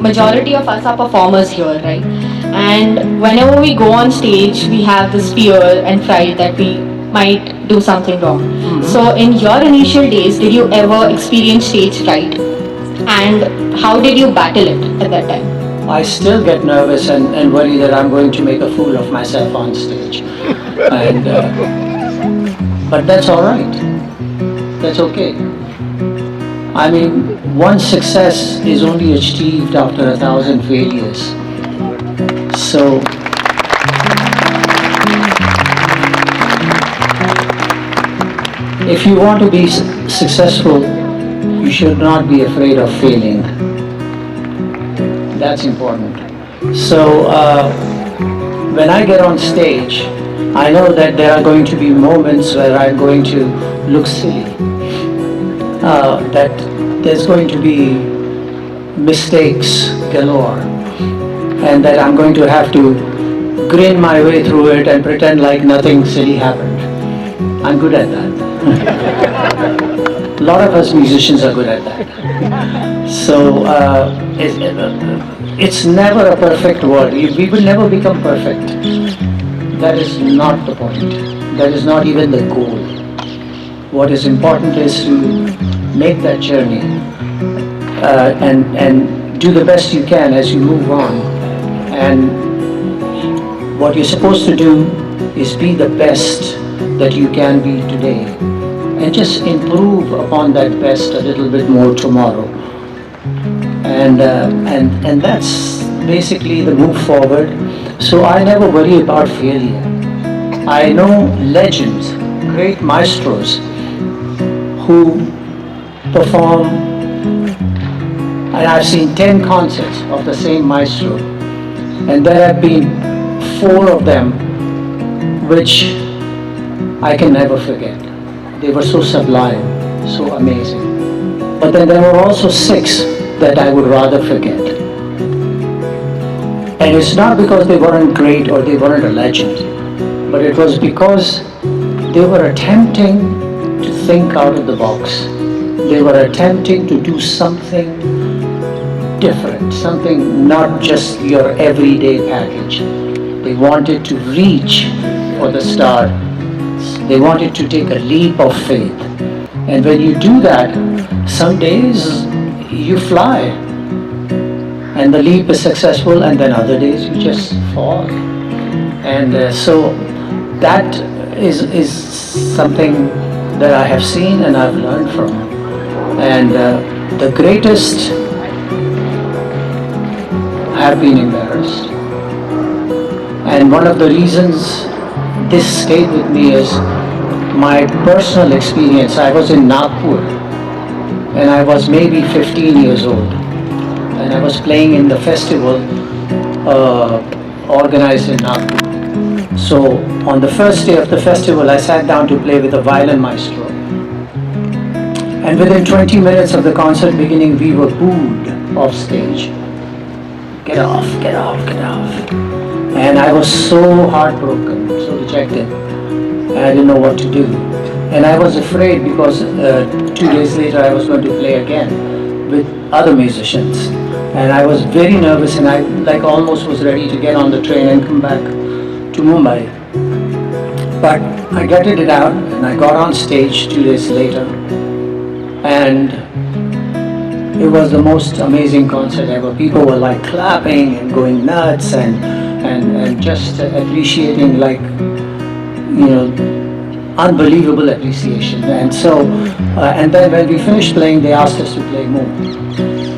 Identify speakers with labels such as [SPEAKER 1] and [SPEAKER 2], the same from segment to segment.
[SPEAKER 1] Majority of us are performers here, right? And whenever we go on stage, we have this fear and pride that we might do something wrong. So, in your initial days, did you ever experience stage fright? And how did you battle it at that time?
[SPEAKER 2] I still get nervous and worry that I'm going to make a fool of myself on stage. But that's all right. That's okay. I mean, one success is only achieved after 1,000 failures. So, if you want to be successful, you should not be afraid of failing. That's important. So, when I get on stage, I know that there are going to be moments where I'm going to look silly. That there's going to be mistakes galore, and that I'm going to have to grin my way through it and pretend like nothing silly happened. I'm good at that. A lot of us musicians are good at that. So it's never a perfect world. We will never become perfect. That is not the point. That is not even the goal. What is important is to make that journey and do the best you can as you move on. And what you're supposed to do is be the best that you can be today, and just improve upon that best a little bit more tomorrow. And that's basically the move forward. So I never worry about failure. I know legends, great maestros who perform, and I've seen 10 concerts of the same maestro, and there have been 4 of them which I can never forget. They were so sublime, so amazing. But then there were also 6 that I would rather forget. And it's not because they weren't great or they weren't a legend, but it was because they were attempting to think out of the box. They were attempting to do something different, something not just your everyday package. They wanted to reach for the star. They wanted to take a leap of faith. And when you do that, some days you fly and the leap is successful, and then other days you just fall. And so that is something that I have seen and I've learned from. And the greatest have been embarrassed. And one of the reasons this stayed with me is my personal experience. I was in Nagpur and I was maybe 15 years old, and I was playing in the festival organized in Nagpur. So on the first day of the festival, I sat down to play with a violin maestro, and within 20 minutes of the concert beginning, we were booed off stage. Get off, get off, get off. And I was so heartbroken, so dejected. I didn't know what to do. And I was afraid because 2 days later I was going to play again with other musicians. And I was very nervous, and I almost was ready to get on the train and come back to Mumbai. But I gutted it out and I got on stage 2 days later. And it was the most amazing concert ever. People were like clapping and going nuts and just appreciating, like, you know, unbelievable appreciation. And so, and then when we finished playing, they asked us to play more.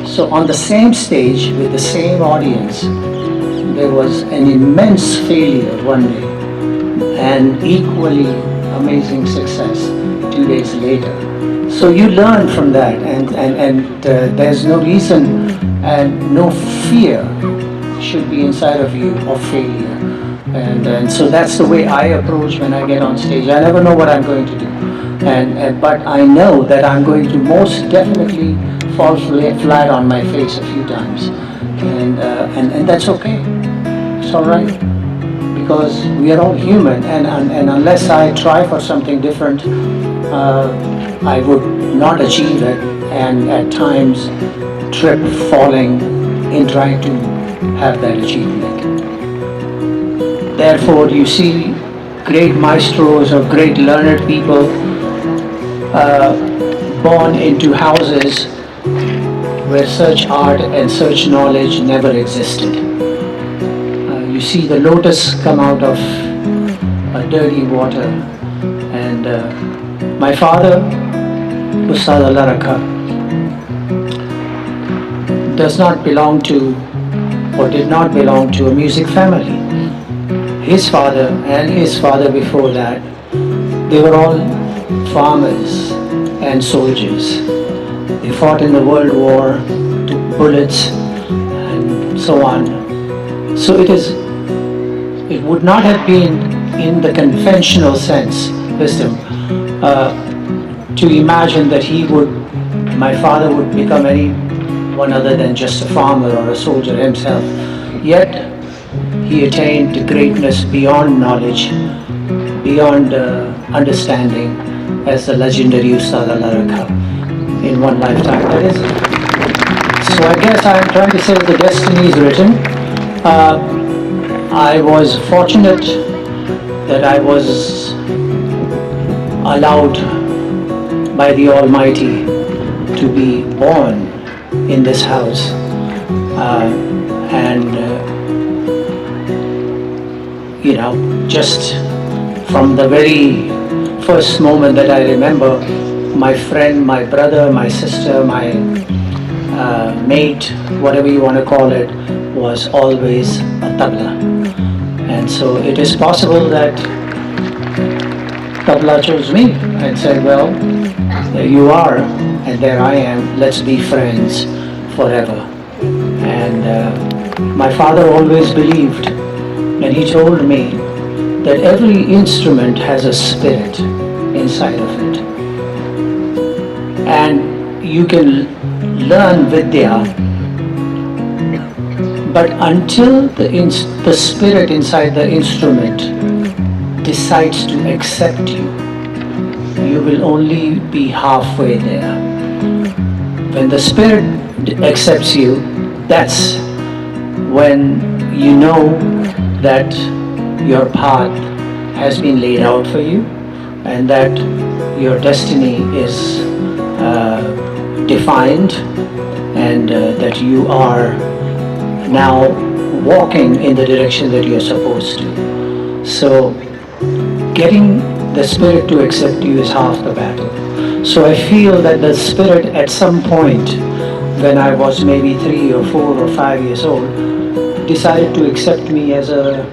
[SPEAKER 2] So on the same stage with the same audience, there was an immense failure one day and equally amazing success 2 days later. So you learn from that, and there's no reason and no fear should be inside of you of failure. And so that's the way I approach when I get on stage. I never know what I'm going to do, but I know that I'm going to most definitely fall flat on my face a few times, and that's okay. It's all right, because we are all human, and unless I try for something different, I would not achieve it, and at times trip falling in trying to have that achievement. Therefore, you see great maestros or great learned people born into houses where such art and such knowledge never existed. You see the lotus come out of a dirty water, and my father, Ustad does not belong to or did not belong to a music family. His father and his father before that, they were all farmers and soldiers. They fought in the World War, took bullets and so on. So it would not have been in the conventional sense, wisdom, to imagine that my father would become anyone other than just a farmer or a soldier himself. Yet he attained to greatness beyond knowledge, beyond understanding, as the legendary Ustad in one lifetime. That is. So I guess I'm trying to say the destiny is written. I was fortunate that I was allowed by the Almighty to be born in this house, and just from the very first moment that I remember, my friend, my brother, my sister, my mate, whatever you want to call it, was always a tabla. And so it is possible that Tabla chose me and said, well, there you are, and there I am, let's be friends forever. And my father always believed, and he told me that every instrument has a spirit inside of it. And you can learn Vidya, but until the spirit inside the instrument decides to accept you, you will only be halfway there. When the spirit accepts you, that's when you know that your path has been laid out for you and that your destiny is defined, and that you are now walking in the direction that you're supposed to. So getting the spirit to accept you is half the battle. So I feel that the spirit at some point, when I was maybe 3 or 4 or 5 years old, decided to accept me as a,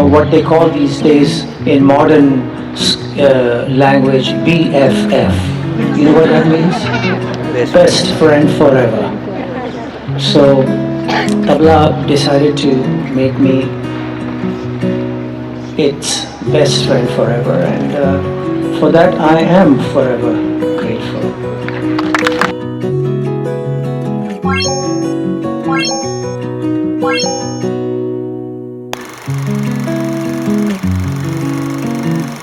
[SPEAKER 2] what they call these days in modern language, BFF. You know what that means? Best friend forever. So Tabla decided to make me its best friend forever, and for that I am forever